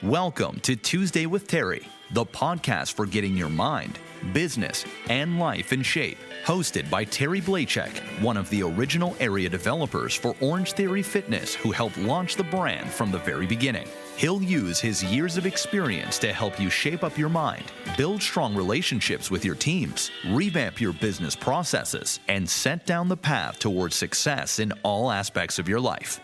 Welcome to Tuesday with Terry, the podcast for getting your mind, business, and life in shape. Hosted by Terry Blachek, one of the original area developers for Orange Theory Fitness, who helped launch the brand from the very beginning. He'll use his years of experience to help you shape up your mind, build strong relationships with your teams, revamp your business processes, and set down the path towards success in all aspects of your life.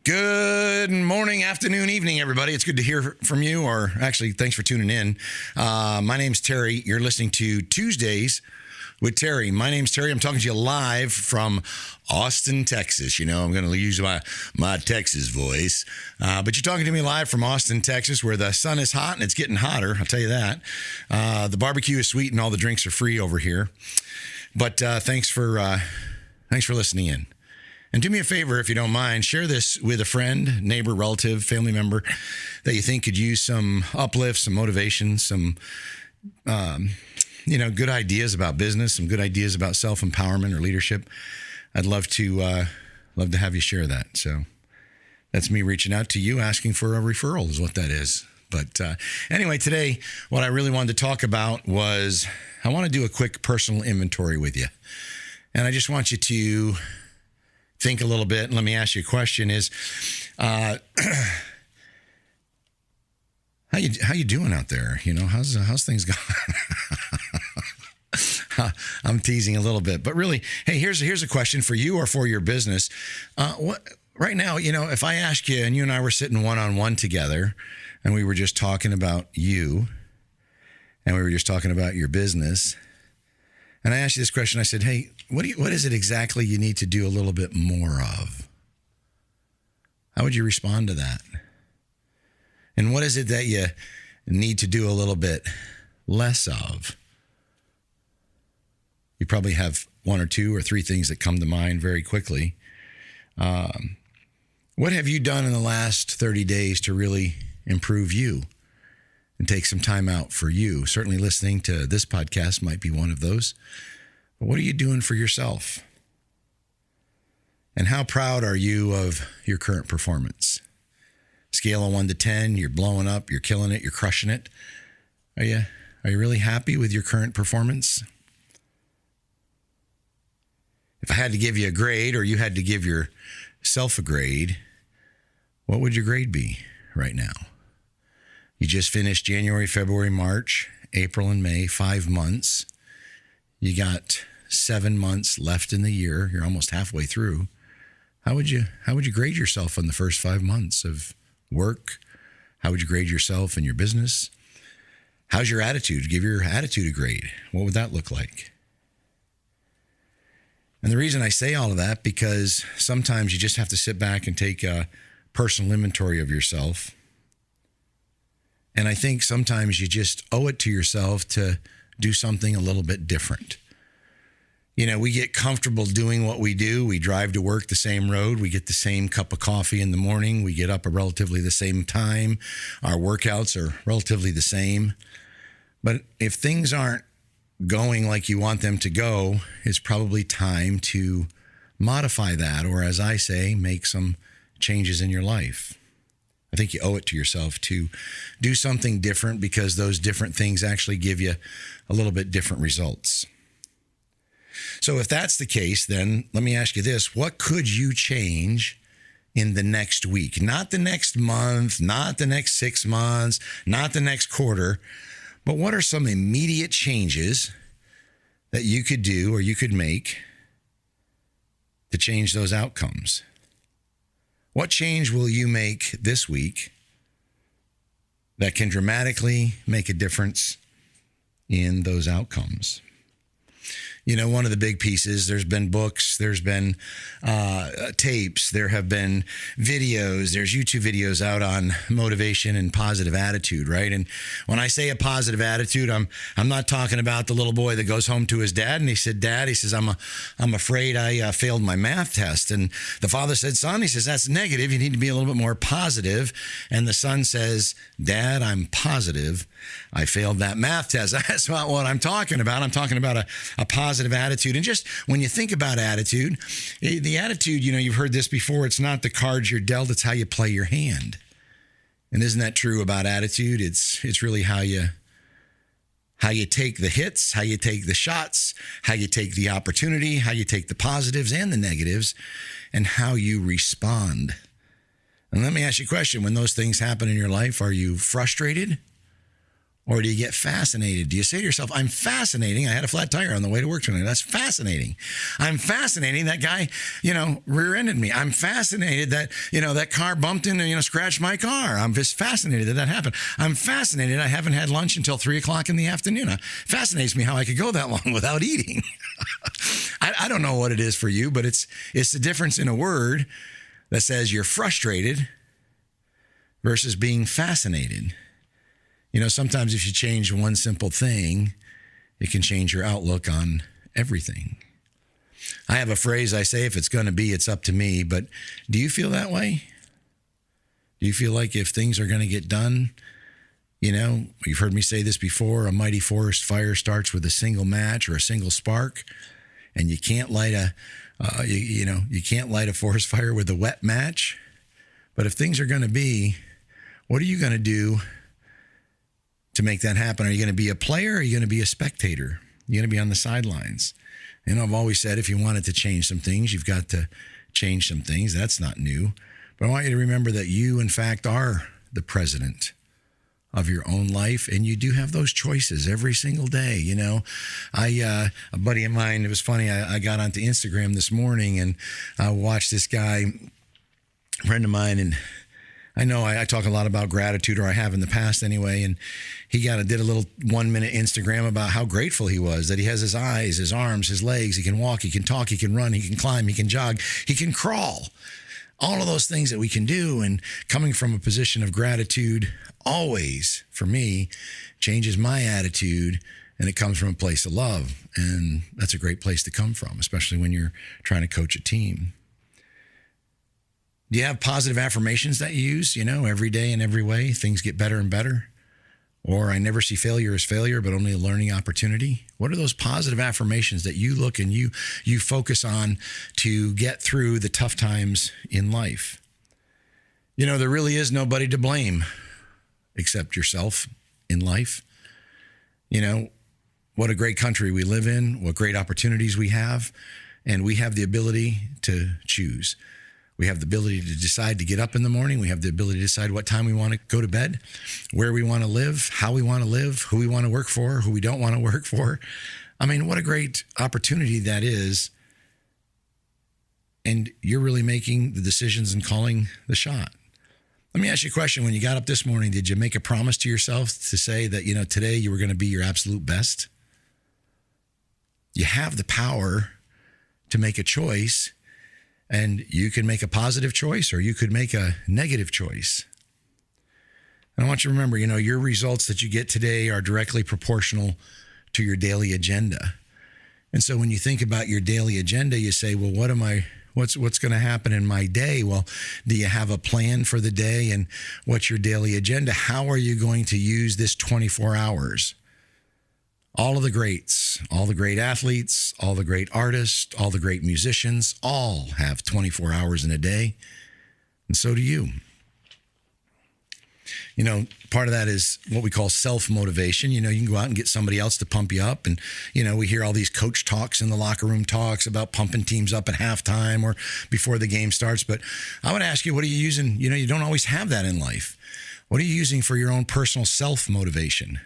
Good morning, afternoon, evening, everybody. It's good to hear from you, or actually, thanks for tuning in. My name's Terry. You're listening to Tuesdays with Terry. My name's Terry. I'm talking to you live from Austin, Texas. You know, I'm going to use my Texas voice. But you're talking to me live from Austin, Texas, where the sun is hot and it's getting hotter. I'll tell you that. The barbecue is sweet and all the drinks are free over here. But thanks for listening in. And do me a favor, if you don't mind, share this with a friend, neighbor, relative, family member that you think could use some uplift, some motivation, some, good ideas about business, some good ideas about self-empowerment or leadership. I'd love to have you share that. So that's me reaching out to you, asking for a referral is what that is. But anyway, today, what I really wanted to talk about was I want to do a quick personal inventory with you. And I just want you to think a little bit, and let me ask you a question: is how you doing out there? You know, how's things going? I'm teasing a little bit, but really, hey, here's a question for you or for your business. What right now? You know, if I asked you, and you and I were sitting one-on-one together, and we were just talking about you, and we were just talking about your business. And I asked you this question. I said, hey, what is it exactly you need to do a little bit more of? How would you respond to that? And what is it that you need to do a little bit less of? You probably have one or two or three things that come to mind very quickly. What have you done in the last 30 days to really improve you and take some time out for you? Certainly listening to this podcast might be one of those. But what are you doing for yourself? And how proud are you of your current performance? Scale of 1 to 10, you're blowing up, you're killing it, you're crushing it. Are you really happy with your current performance? If I had to give you a grade, or you had to give yourself a grade, what would your grade be right now? You just finished January, February, March, April, and May, 5 months. You got 7 months left in the year. You're almost halfway through. How would you grade yourself on the first 5 months of work? How would you grade yourself in your business? How's your attitude? Give your attitude a grade. What would that look like? And the reason I say all of that, because sometimes you just have to sit back and take a personal inventory of yourself. And I think sometimes you just owe it to yourself to do something a little bit different. You know, we get comfortable doing what we do. We drive to work the same road. We get the same cup of coffee in the morning. We get up at relatively the same time. Our workouts are relatively the same. But if things aren't going like you want them to go, it's probably time to modify that, or as I say, make some changes in your life. I think you owe it to yourself to do something different, because those different things actually give you a little bit different results. So if that's the case, then let me ask you this: what could you change in the next week? Not the next month, not the next 6 months, not the next quarter, but what are some immediate changes that you could do or you could make to change those outcomes? What change will you make this week that can dramatically make a difference in those outcomes? You know, one of the big pieces, there's been books, there's been tapes, there have been videos, there's YouTube videos out on motivation and positive attitude, right? And when I say a positive attitude, I'm not talking about the little boy that goes home to his dad and he said, Dad, he says, I'm afraid I failed my math test. And the father said, Son, he says, that's negative. You need to be a little bit more positive. And the son says, Dad, I'm positive I failed that math test. That's not what I'm talking about. I'm talking about a positive attitude. And just when you think about attitude, the attitude, you know, you've heard this before. It's not the cards you're dealt. It's how you play your hand. And isn't that true about attitude? It's really how you take the hits, how you take the shots, how you take the opportunity, how you take the positives and the negatives, and how you respond. And let me ask you a question. When those things happen in your life, are you frustrated? Or do you get fascinated? Do you say to yourself, I'm fascinating. I had a flat tire on the way to work tonight. That's fascinating. I'm fascinating. That guy, rear-ended me. I'm fascinated that, that car bumped into, scratched my car. I'm just fascinated that happened. I'm fascinated. I haven't had lunch until 3:00 in the afternoon. It fascinates me how I could go that long without eating. I don't know what it is for you, but it's the difference in a word that says you're frustrated versus being fascinated. Sometimes if you change one simple thing, it can change your outlook on everything. I have a phrase I say, if it's going to be, it's up to me. But do you feel that way? Do you feel like if things are going to get done, you've heard me say this before, a mighty forest fire starts with a single match or a single spark, and you can't light you can't light a forest fire with a wet match. But if things are going to be, what are you going to do to make that happen? Are you going to be a player or are you going to be a spectator? You're going to be on the sidelines. I've always said if you wanted to change some things, you've got to change some things. That's not new. But I want you to remember that you, in fact, are the president of your own life, and you do have those choices every single day. A buddy of mine, it was funny, I got onto Instagram this morning and I watched this guy, a friend of mine, and I know I talk a lot about gratitude, or I have in the past anyway, and he did a little 1-minute Instagram about how grateful he was, that he has his eyes, his arms, his legs, he can walk, he can talk, he can run, he can climb, he can jog, he can crawl. All of those things that we can do, and coming from a position of gratitude always, for me, changes my attitude, and it comes from a place of love, and that's a great place to come from, especially when you're trying to coach a team. Do you have positive affirmations that you use, every day in every way? Things get better and better. Or I never see failure as failure, but only a learning opportunity. What are those positive affirmations that you look and you focus on to get through the tough times in life? There really is nobody to blame except yourself in life. What a great country we live in, what great opportunities we have, and we have the ability to choose. We have the ability to decide to get up in the morning. We have the ability to decide what time we want to go to bed, where we want to live, how we want to live, who we want to work for, who we don't want to work for. I mean, what a great opportunity that is. And you're really making the decisions and calling the shot. Let me ask you a question. When you got up this morning, did you make a promise to yourself to say that, today you were going to be your absolute best? You have the power to make a choice. And you can make a positive choice or you could make a negative choice. And I want you to remember, your results that you get today are directly proportional to your daily agenda. And so when you think about your daily agenda, you say, well, what's going to happen in my day? Well, do you have a plan for the day? And what's your daily agenda? How are you going to use this 24 hours? All of the greats, all the great athletes, all the great artists, all the great musicians, all have 24 hours in a day. And so do you. Part of that is what we call self-motivation. You can go out and get somebody else to pump you up. And, we hear all these coach talks in the locker room talks about pumping teams up at halftime or before the game starts. But I would ask you, what are you using? You don't always have that in life. What are you using for your own personal self-motivation?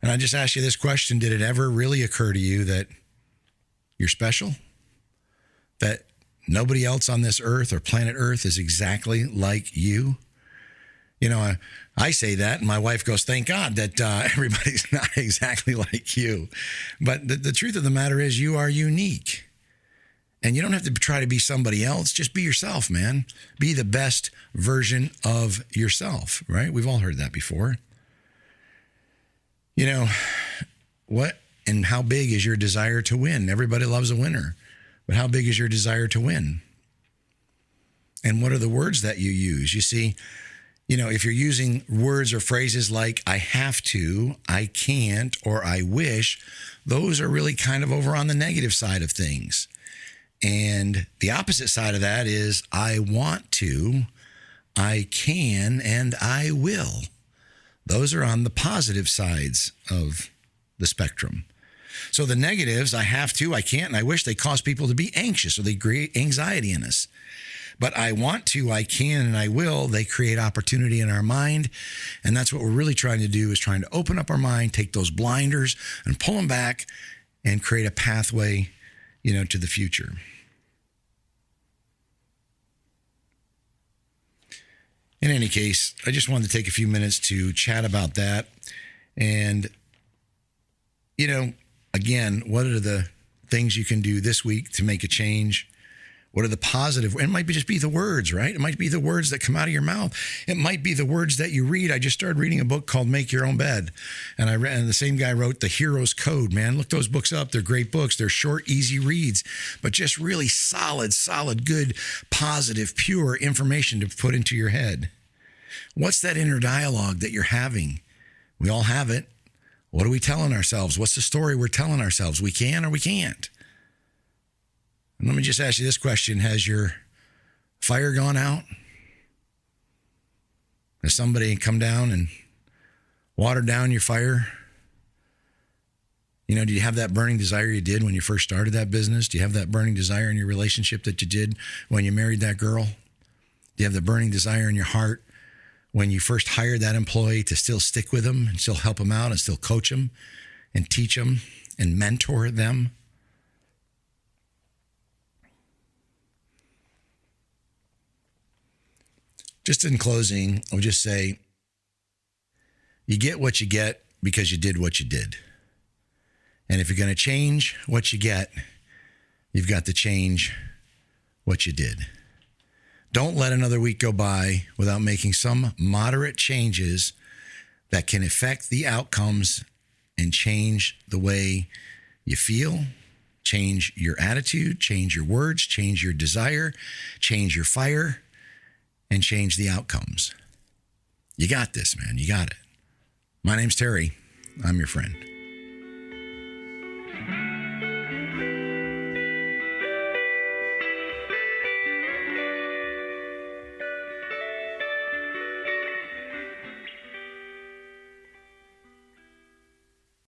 And I just ask you this question. Did it ever really occur to you that you're special? That nobody else on this earth or planet Earth is exactly like you? I say that and my wife goes, thank God that everybody's not exactly like you. But the truth of the matter is you are unique. And you don't have to try to be somebody else. Just be yourself, man. Be the best version of yourself, right? We've all heard that before. What and how big is your desire to win? Everybody loves a winner, but how big is your desire to win? And what are the words that you use? You see, if you're using words or phrases like I have to, I can't, or I wish, those are really kind of over on the negative side of things. And the opposite side of that is I want to, I can, and I will. Those are on the positive sides of the spectrum. So the negatives, I have to, I can't, and I wish, they cause people to be anxious, or they create anxiety in us. But I want to, I can, and I will, they create opportunity in our mind. And that's what we're really trying to do, is trying to open up our mind, take those blinders and pull them back and create a pathway, to the future. In any case, I just wanted to take a few minutes to chat about that. And, again, what are the things you can do this week to make a change? What are the positive? It might just be the words, right? It might be the words that come out of your mouth. It might be the words that you read. I just started reading a book called Make Your Own Bed. And and the same guy wrote The Hero's Code, man. Look those books up. They're great books. They're short, easy reads, but just really solid, good, positive, pure information to put into your head. What's that inner dialogue that you're having? We all have it. What are we telling ourselves? What's the story we're telling ourselves? We can or we can't? And let me just ask you this question. Has your fire gone out? Has somebody come down and watered down your fire? Do you have that burning desire you did when you first started that business? Do you have that burning desire in your relationship that you did when you married that girl? Do you have the burning desire in your heart when you first hired that employee to still stick with them and still help them out and still coach them and teach them and mentor them? Just in closing, I'll just say, you get what you get because you did what you did. And if you're going to change what you get, you've got to change what you did. Don't let another week go by without making some moderate changes that can affect the outcomes and change the way you feel, change your attitude, change your words, change your desire, change your fire, and change the outcomes. You got this, man. You got it. My name's Terry. I'm your friend.